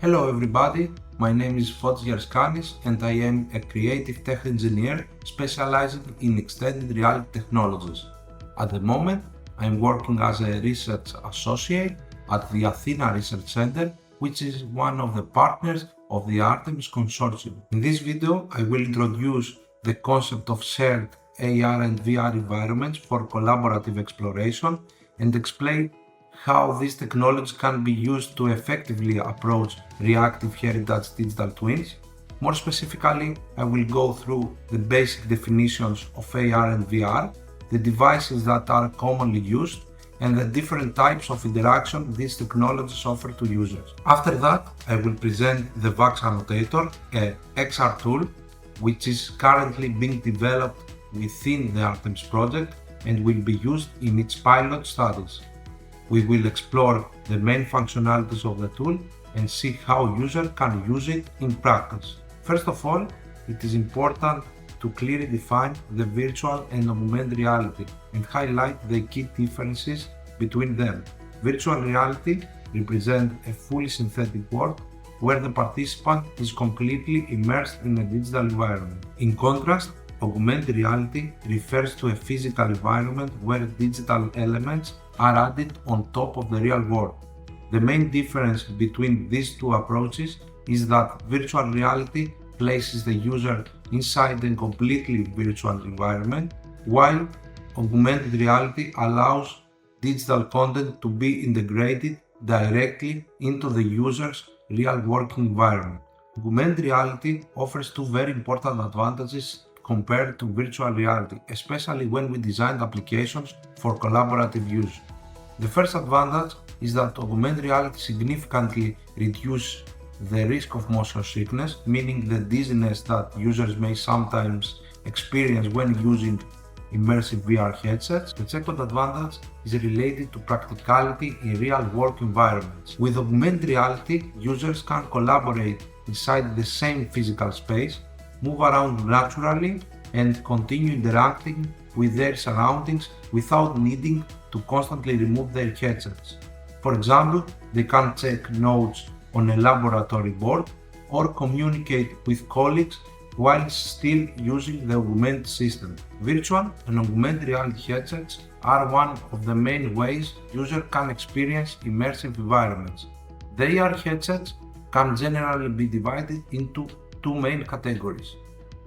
Hello everybody, my name is Fotis Yarskanis and I am a creative tech engineer specializing in extended reality technologies. At the moment, I am working as a research associate at the Athena Research Center, which is one of the partners of the Artemis Consortium. In this video, I will introduce the concept of shared AR and VR environments for collaborative exploration and explain how this technology can be used to effectively approach reactive heritage digital twins. More specifically, I will go through the basic definitions of AR and VR, the devices that are commonly used, and the different types of interaction these technologies offer to users. After that, I will present the VAX Annotator, a XR tool, which is currently being developed within the Artemis project and will be used in its pilot studies. We will explore the main functionalities of the tool and see how users can use it in practice. First of all, it is important to clearly define the virtual and augmented reality and highlight the key differences between them. Virtual reality represents a fully synthetic world where the participant is completely immersed in a digital environment. In contrast, augmented reality refers to a physical environment where digital elements are added on top of the real world. The main difference between these two approaches is that virtual reality places the user inside a completely virtual environment, while augmented reality allows digital content to be integrated directly into the user's real working environment. Augmented reality offers two very important advantages compared to virtual reality, especially when we design applications for collaborative use. The first advantage is that augmented reality significantly reduces the risk of motion sickness, meaning the dizziness that users may sometimes experience when using immersive VR headsets. The second advantage is related to practicality in real-world environments. With augmented reality, users can collaborate inside the same physical space, move around naturally, and continue interacting with their surroundings without needing to constantly remove their headsets. For example, they can check notes on a laboratory board or communicate with colleagues while still using the augmented system. Virtual and augmented reality headsets are one of the main ways users can experience immersive environments. The AR headsets can generally be divided into two main categories: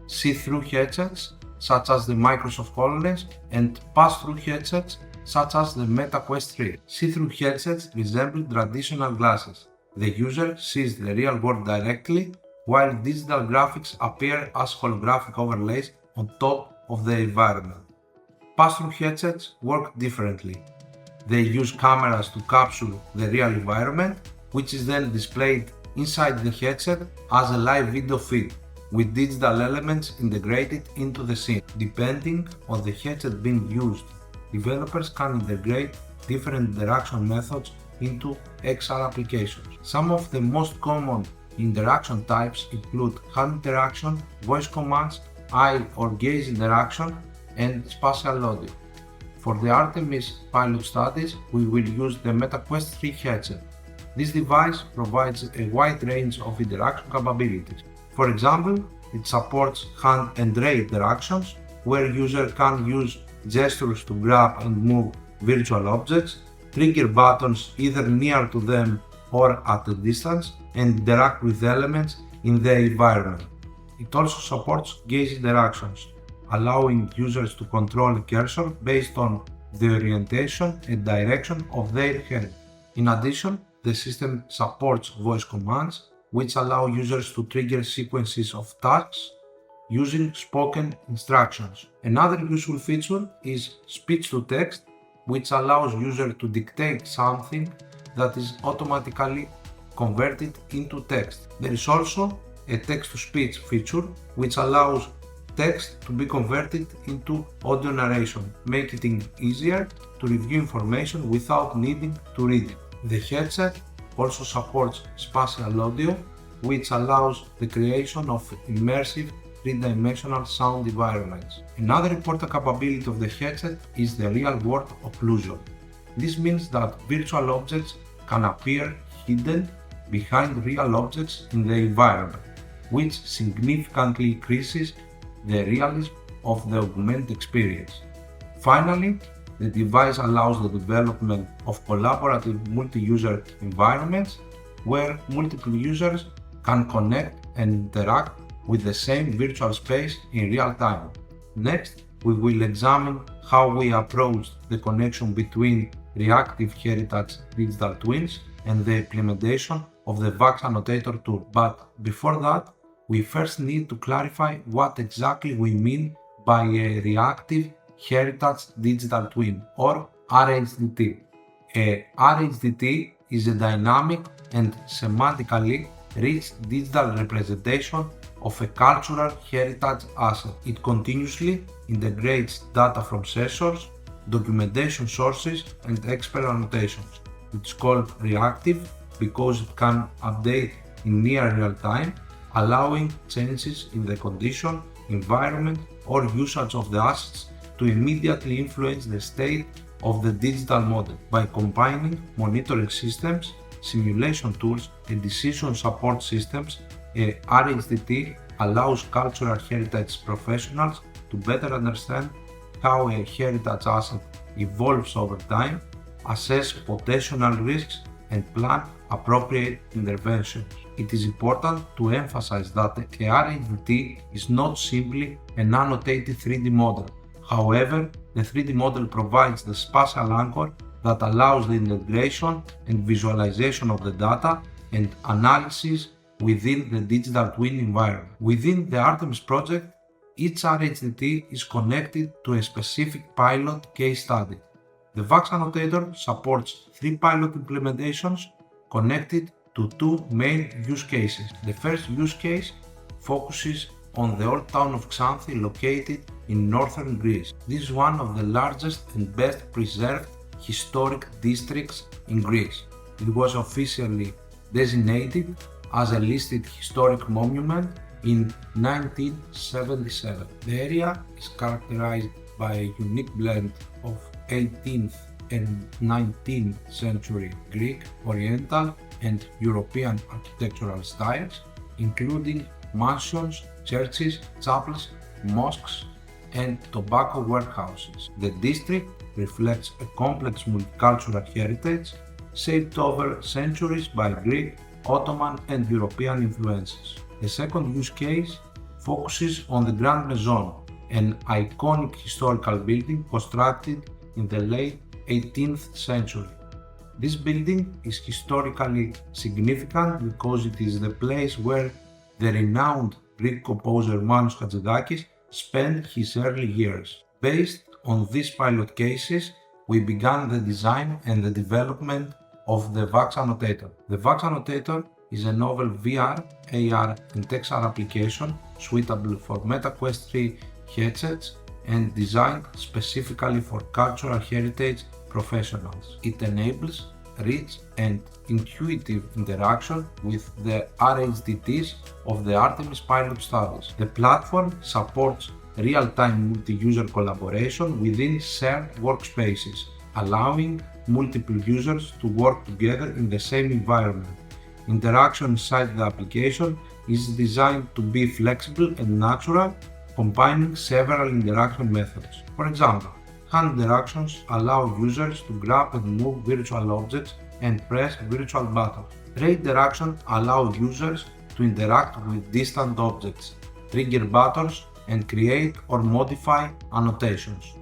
see-through headsets, such as the Microsoft HoloLens, and pass-through headsets, such as the Meta Quest 3. See-through headsets resemble traditional glasses. The user sees the real world directly, while digital graphics appear as holographic overlays on top of the environment. Pass-through headsets work differently. They use cameras to capture the real environment, which is then displayed inside the headset as a live video feed, with digital elements integrated into the scene. Depending on the headset being used, developers can integrate different interaction methods into XR applications. Some of the most common interaction types include hand interaction, voice commands, eye or gaze interaction, and spatial audio. For the Artemis pilot studies, we will use the Meta Quest 3 headset. This device provides a wide range of interaction capabilities. For example, it supports hand and ray interactions, where users can use gestures to grab and move virtual objects, trigger buttons either near to them or at a distance, and interact with elements in their environment. It also supports gaze interactions, allowing users to control a cursor based on the orientation and direction of their head. In addition, the system supports voice commands, which allow users to trigger sequences of tasks using spoken instructions. Another useful feature is speech-to-text, which allows users to dictate something that is automatically converted into text. There is also a text-to-speech feature, which allows text to be converted into audio narration, making it easier to review information without needing to read it. The headset also supports spatial audio, which allows the creation of immersive three-dimensional sound environments. Another important capability of the headset is the real-world occlusion. This means that virtual objects can appear hidden behind real objects in the environment, which significantly increases the realism of the augmented experience. Finally, the device allows the development of collaborative multi-user environments where multiple users can connect and interact with the same virtual space in real time. Next, we will examine how we approach the connection between reactive heritage digital twins and the implementation of the VAX Annotator tool. But before that, we first need to clarify what exactly we mean by a reactive heritage digital twin, or RHDT. A RHDT is a dynamic and semantically rich digital representation of a cultural heritage asset. It continuously integrates data from sensors, documentation sources, and expert annotations. It's called reactive because it can update in near real time, allowing changes in the condition, environment, or usage of the assets to immediately influence the state of the digital model. By combining monitoring systems, simulation tools, and decision support systems, a RHDT allows cultural heritage professionals to better understand how a heritage asset evolves over time, assess potential risks, and plan appropriate interventions. It is important to emphasize that a RHDT is not simply an annotated 3D model. However, the 3D model provides the spatial anchor that allows the integration and visualization of the data and analysis within the digital twin environment. Within the Artemis project, each RHDT is connected to a specific pilot case study. The VAX Annotator supports 3 pilot implementations connected to 2 main use cases. The first use case focuses on the old town of Xanthi located in northern Greece. This is one of the largest and best preserved historic districts in Greece. It was officially designated as a listed historic monument in 1977. The area is characterized by a unique blend of 18th and 19th century Greek, Oriental, and European architectural styles, including mansions, churches, chapels, mosques, and tobacco warehouses. The district reflects a complex multicultural heritage shaped over centuries by Greek, Ottoman, and European influences. The second use case focuses on the Grand Maison, an iconic historical building constructed in the late 18th century. This building is historically significant because it is the place where the renowned Greek composer Manos Chatsidakis spent his early years. Based on these pilot cases, we began the design and the development of the VAX Annotator. The VAX Annotator is a novel VR, AR, and XR application suitable for MetaQuest 3 headsets and designed specifically for cultural heritage professionals. It enables rich and intuitive interaction with the RHDTs of the Artemis pilot studies. The platform supports real-time multi-user collaboration within shared workspaces, allowing multiple users to work together in the same environment. Interaction inside the application is designed to be flexible and natural, combining several interaction methods. For example, hand interactions allow users to grab and move virtual objects and press virtual buttons. Ray interactions allow users to interact with distant objects, trigger buttons, and create or modify annotations.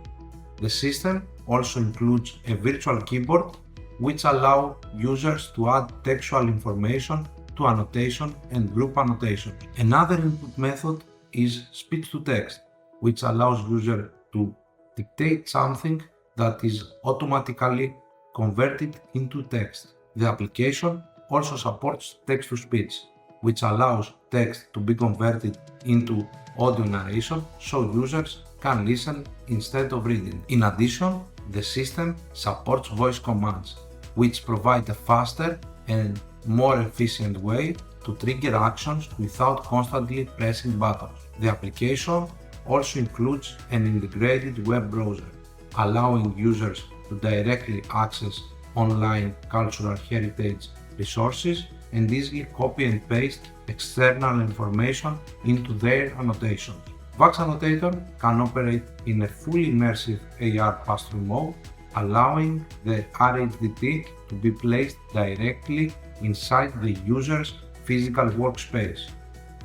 The system also includes a virtual keyboard, which allows users to add textual information to annotation and group annotations. Another input method is speech-to-text, which allows users to dictate something that is automatically converted into text. The application also supports text-to-speech, which allows text to be converted into audio narration so users can listen instead of reading. In addition, the system supports voice commands, which provide a faster and more efficient way to trigger actions without constantly pressing buttons. The application also includes an integrated web browser, allowing users to directly access online cultural heritage resources and easily copy and paste external information into their annotations. VAX Annotator can operate in a fully immersive AR pass-through mode, allowing the RHDT to be placed directly inside the user's physical workspace.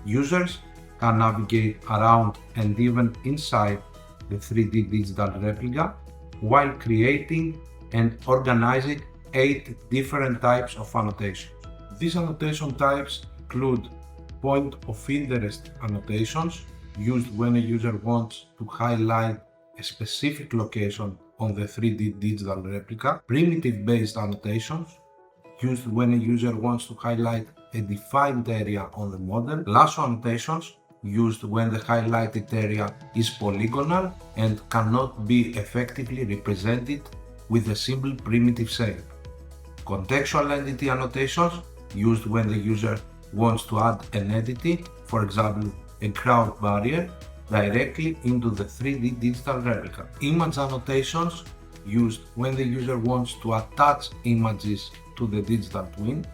Users can navigate around and even inside the 3D digital replica while creating and organizing 8 different types of annotations. These annotation types include point of interest annotations, used when a user wants to highlight a specific location on the 3D digital replica, primitive-based annotations, used when a user wants to highlight a defined area on the model, lasso annotations, used when the highlighted area is polygonal and cannot be effectively represented with a simple primitive shape, contextual entity annotations, used when the user wants to add an entity, for example, a crowd barrier, directly into the 3D digital replica. Image annotations, used when the user wants to attach images to the digital twin.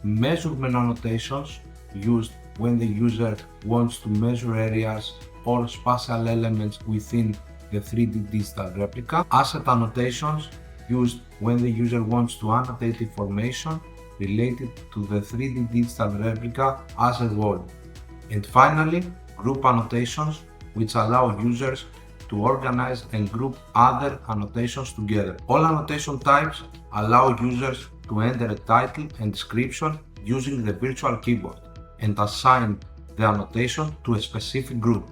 Measurement annotations, used when the user wants to measure areas or spatial elements within the 3D digital replica. Asset annotations, used when the user wants to annotate information related to the 3D digital replica as a whole. And finally, group annotations, which allow users to organize and group other annotations together. All annotation types allow users to enter a title and description using the virtual keyboard and assign the annotation to a specific group,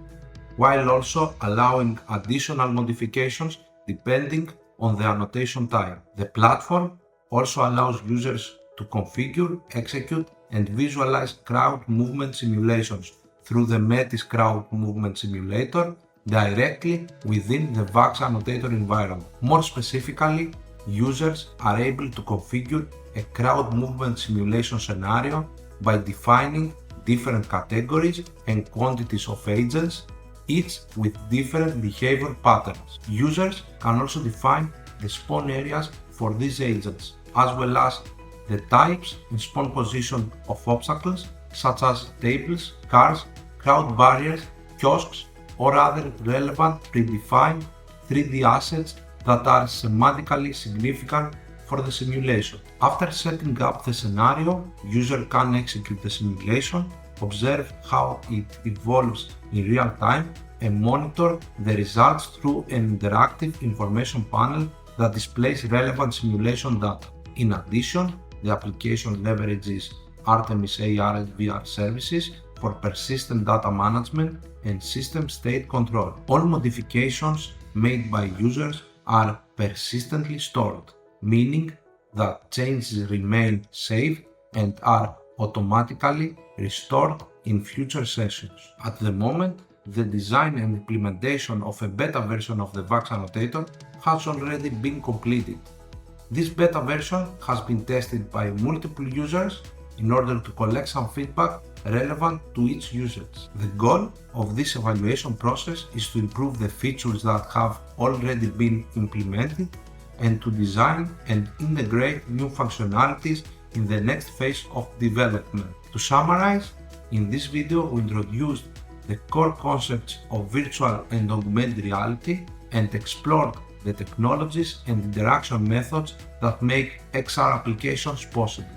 while also allowing additional modifications depending on the annotation type. The platform also allows users to configure, execute, and visualize crowd movement simulations through the Metis Crowd Movement Simulator directly within the VAX Annotator environment. More specifically, users are able to configure a crowd movement simulation scenario by defining different categories and quantities of agents, each with different behavior patterns. Users can also define the spawn areas for these agents, as well as the types and spawn position of obstacles such as tables, cars, crowd barriers, kiosks, or other relevant predefined 3D assets that are semantically significant for the simulation. After setting up the scenario, user can execute the simulation, observe how it evolves in real time, and monitor the results through an interactive information panel that displays relevant simulation data. In addition, the application leverages Artemis AR and VR services for persistent data management and system state control. All modifications made by users are persistently stored, meaning that changes remain safe and are automatically restored in future sessions. At the moment, the design and implementation of a beta version of the VAX Annotator has already been completed. This beta version has been tested by multiple users in order to collect some feedback relevant to each usage. The goal of this evaluation process is to improve the features that have already been implemented and to design and integrate new functionalities in the next phase of development. To summarize, in this video we introduced the core concepts of virtual and augmented reality and explored the technologies and interaction methods that make XR applications possible.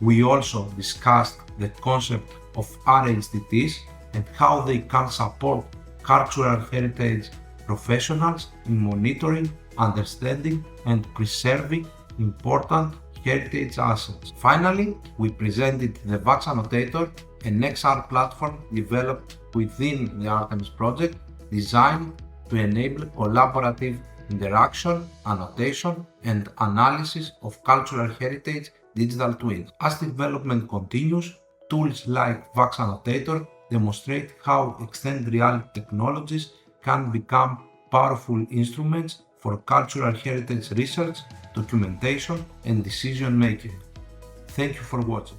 We also discussed the concept of RHDTs and how they can support cultural heritage professionals in monitoring, understanding, and preserving important heritage assets. Finally, we presented the VAX Annotator, an XR platform developed within the Artemis project, designed to enable collaborative interaction, annotation, and analysis of cultural heritage digital twins. As development continues, tools like VAX Annotator demonstrate how extended reality technologies can become powerful instruments for cultural heritage research, documentation, and decision making. Thank you for watching.